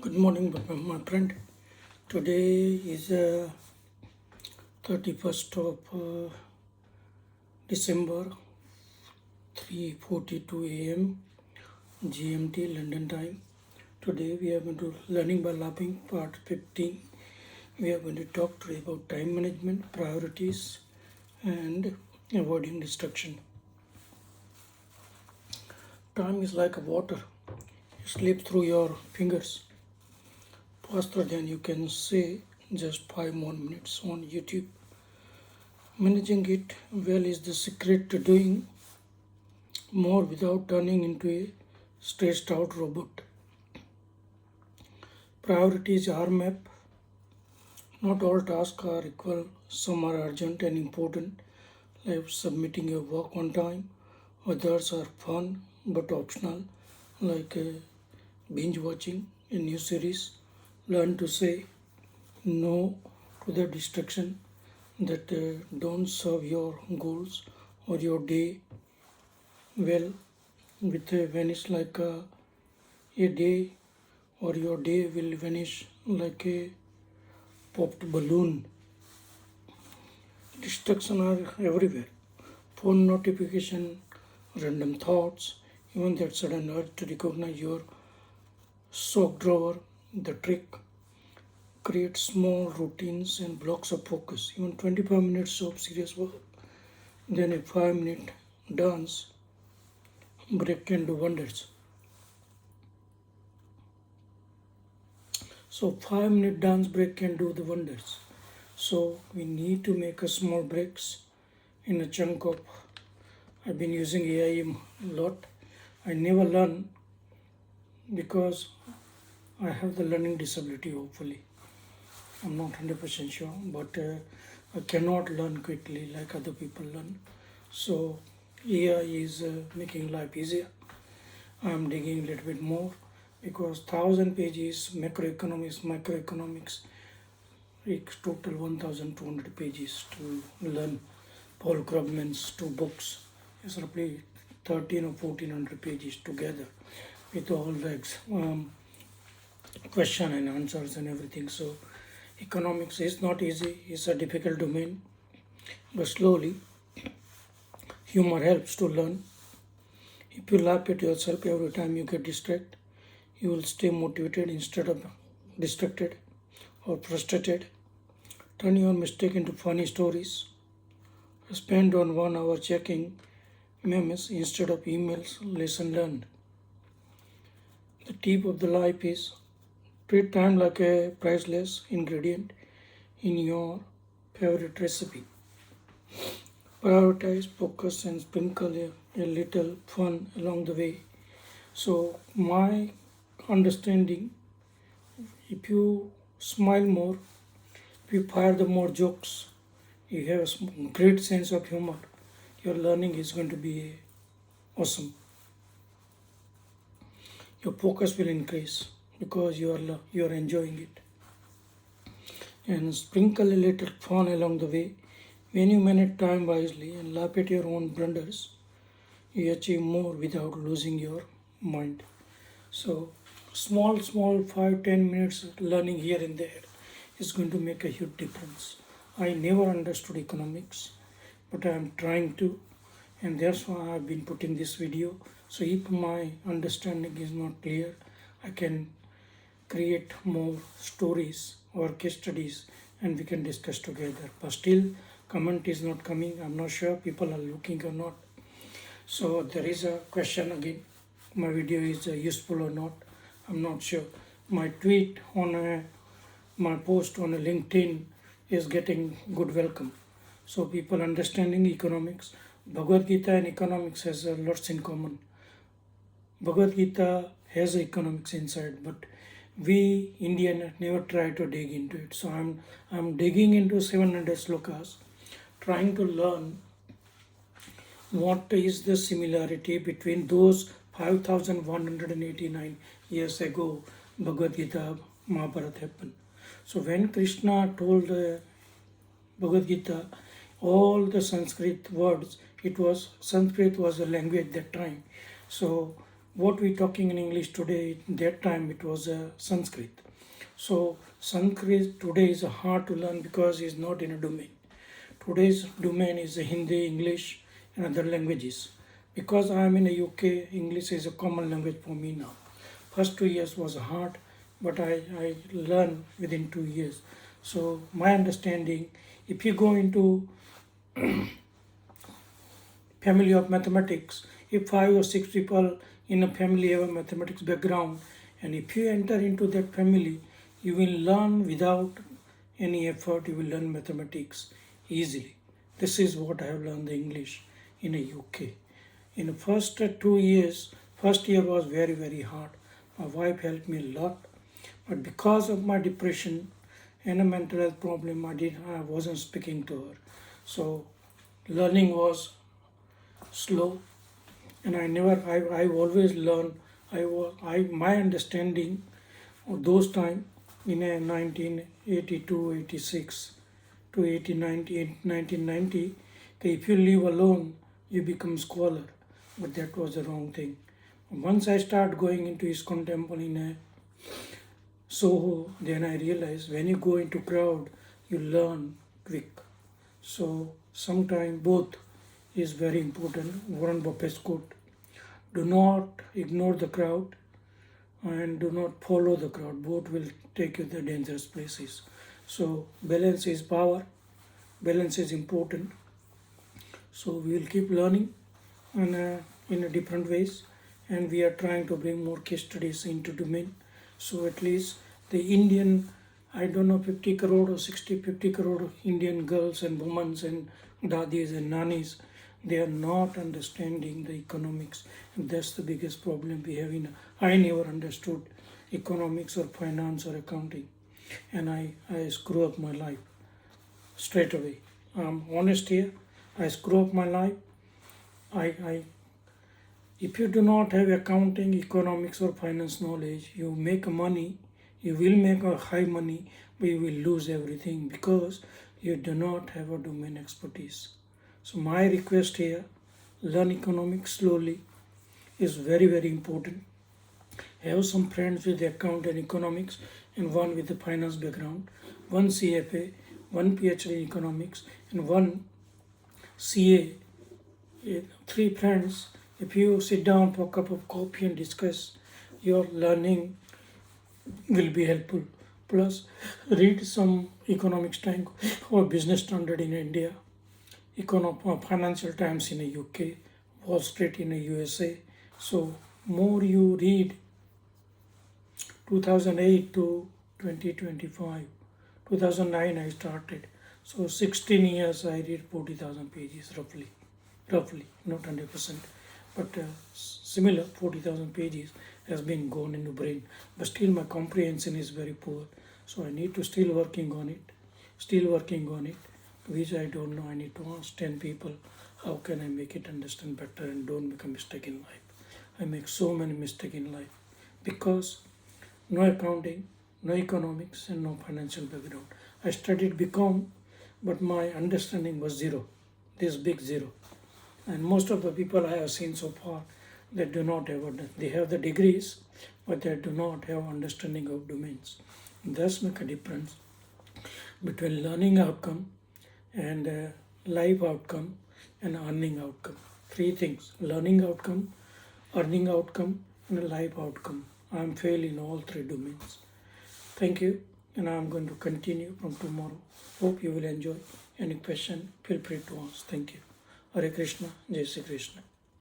Good morning, my friend. Today is 31st of December, 3:42 a.m. GMT London time. Today we are going to learning by laughing part 15. We are going to talk today about time management, priorities, and avoiding distraction. Time is like a water. It slips through your fingers faster than you can say just 5 more minutes on YouTube. Managing it well is the secret to doing more without turning into a stressed out robot. Priorities are map. Not all tasks are equal. Some are urgent and important, like submitting your work on time. Others are fun but optional, like binge watching a new series. Learn to say no to the distraction that don't serve your goals or your day well. With a vanish like a day, or your day will vanish like a popped balloon. Distractions are everywhere. Phone notification, random thoughts, even that sudden urge to recognize your sock drawer. The trick: create small routines and blocks of focus. Even 25 minutes of serious work, then a 5-minute dance break can do wonders. So 5-minute dance break can do the wonders. So we need to make a small breaks in a chunk of. I've been using AI a lot. I never learn because I have the learning disability. Hopefully, I'm not 100% sure, but I cannot learn quickly like other people learn. So AI is making life easier. I'm digging a little bit more because 1,000 pages microeconomics, it's total 1,200 pages to learn. Paul Krugman's 2 books is roughly 13 or 1,400 pages together with all the question and answers and everything. So economics is not easy, it's a difficult domain, but slowly humor helps to learn. If you laugh at yourself every time you get distracted, you will stay motivated instead of distracted or frustrated. Turn your mistake into funny stories. Spend on 1 hour checking memes instead of emails. Lesson learned. The tip of the life is treat time like a priceless ingredient in your favorite recipe. Prioritize, focus, and sprinkle a little fun along the way. So, my understanding, if you smile more, if you fire the more jokes, you have a great sense of humor, your learning is going to be awesome. Your focus will increase because you are enjoying it. And sprinkle a little fun along the way. When you manage time wisely and laugh at your own blunders, you achieve more without losing your mind. So, small 5-10 minutes learning here and there is going to make a huge difference. I never understood economics, but I am trying to, and that's why I have been putting this video. So, if my understanding is not clear, I can create more stories or case studies and we can discuss together. But still, comment is not coming. I'm not sure people are looking or not. So there is a question again. My video is useful or not? I'm not sure. My tweet on my post on a LinkedIn is getting good welcome. So people understanding economics. Bhagavad Gita and economics has lots in common. Bhagavad Gita has economics inside, but we Indian never try to dig into it. So I'm digging into 700 slokas, trying to learn what is the similarity between those 5,189 years ago Bhagavad Gita, Mahabharata happened. So when Krishna told Bhagavad Gita, all the Sanskrit words, Sanskrit was a language that time. So what we talking in English today, that time it was Sanskrit. So Sanskrit today is hard to learn because it's not in a domain. Today's domain is Hindi, English, and other languages. Because I am in the UK, English is a common language for me now. First 2 years was hard, but I learned within 2 years. So my understanding, if you go into family of mathematics, if 5 or 6 people in a family have a mathematics background, and if you enter into that family, you will learn without any effort, you will learn mathematics easily. This is what I have learned the English in the UK. In the first 2 years, first year was very, very hard. My wife helped me a lot, but because of my depression and a mental health problem, I wasn't speaking to her. So learning was slow, and I always learn. My understanding of those time in 1982, 86 to 1990, if you live alone, you become scholar, but that was the wrong thing. Once I start going into ISKCON temple in Soho, then I realized when you go into crowd, you learn quick. So sometimes both is very important. Warren Buffett quote: "Do not ignore the crowd and do not follow the crowd. Both will take you to dangerous places." So balance is power. Balance is important. So we will keep learning and in a different ways, and we are trying to bring more case studies into domain. So at least the Indian, I don't know, 50 crore or 50 crore Indian girls and women and dadis and nannies, they are not understanding the economics, and that's the biggest problem we have in. I never understood economics or finance or accounting, and I screw up my life straight away. I'm honest here. I screw up my life. If you do not have accounting, economics, or finance knowledge, you make money, you will make a high money, but you will lose everything because you do not have a domain expertise. So my request here, learn economics slowly is very, very important. Have some friends with account and economics and one with the finance background, one CFA, one PhD in economics, and one CA. 3 friends. If you sit down for a cup of coffee and discuss, your learning will be helpful. Plus, read some economics time or business standard in India, Financial Times in the UK, Wall Street in the USA. So more you read, 2008 to 2025, 2009 I started. So 16 years I read 40,000 pages roughly, not 100%, but similar 40,000 pages has been gone into brain. But still my comprehension is very poor. So I need to still working on it, which I don't know. I need to ask 10 people, how can I make it understand better and don't make a mistake in life. I make so many mistakes in life because no accounting, no economics, and no financial background. I studied BCom, but my understanding was zero, this big zero. And most of the people I have seen so far, they do not have, they have the degrees, but they do not have understanding of domains. Thus make a difference between learning outcome and life outcome and earning outcome. 3 things: learning outcome, earning outcome, and a life outcome. I am fail in all 3 domains. Thank you, and I am going to continue from tomorrow. Hope you will enjoy. Any question, feel free to ask. Thank you. Hare Krishna, Jai Shri Krishna.